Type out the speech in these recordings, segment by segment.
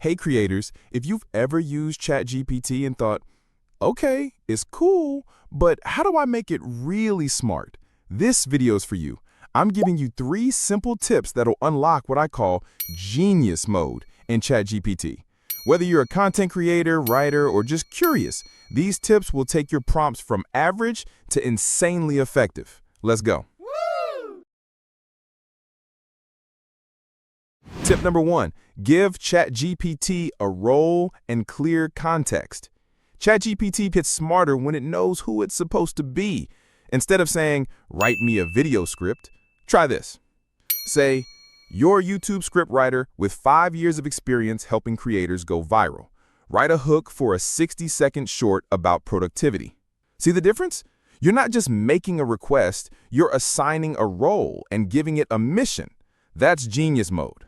Hey creators, if you've ever used ChatGPT and thought, okay, it's cool, but how do I make it really smart? This video is for you. I'm giving you 3 simple tips that'll unlock what I call genius mode in ChatGPT. Whether you're a content creator, writer, or just curious, these tips will take your prompts from average to insanely effective. Let's go. Tip number 1, give ChatGPT a role and clear context. ChatGPT gets smarter when it knows who it's supposed to be. Instead of saying, write me a video script, try this. Say, you're a YouTube script writer with 5 years of experience helping creators go viral. Write a hook for a 60-second short about productivity. See the difference? You're not just making a request, you're assigning a role and giving it a mission. That's genius mode.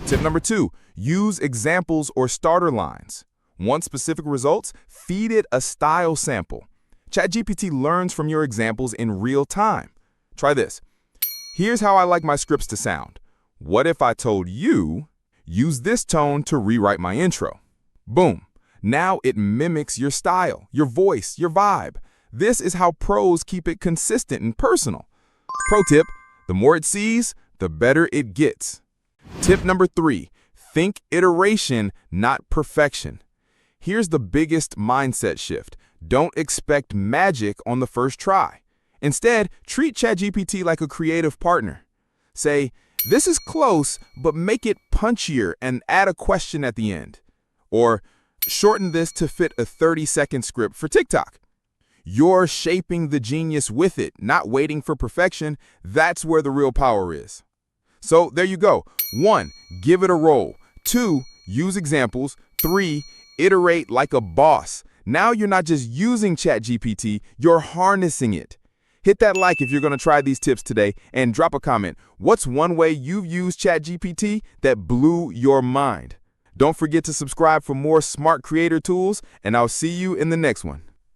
Tip number 2, use examples or starter lines. Want specific results? Feed it a style sample. ChatGPT learns from your examples in real time. Try this. Here's how I like my scripts to sound. What if I told you, use this tone to rewrite my intro? Boom. Now it mimics your style, your voice, your vibe. This is how pros keep it consistent and personal. Pro tip, the more it sees, the better it gets. Tip number 3, think iteration, not perfection. Here's the biggest mindset shift. Don't expect magic on the first try. Instead, treat ChatGPT like a creative partner. Say, this is close, but make it punchier and add a question at the end. Or shorten this to fit a 30-second script for TikTok. You're shaping the genius with it, not waiting for perfection. That's where the real power is. So there you go. 1, give it a role. 2, use examples. 3, iterate like a boss. Now you're not just using ChatGPT, you're harnessing it. Hit that like if you're going to try these tips today and drop a comment. What's one way you've used ChatGPT that blew your mind? Don't forget to subscribe for more smart creator tools, and I'll see you in the next one.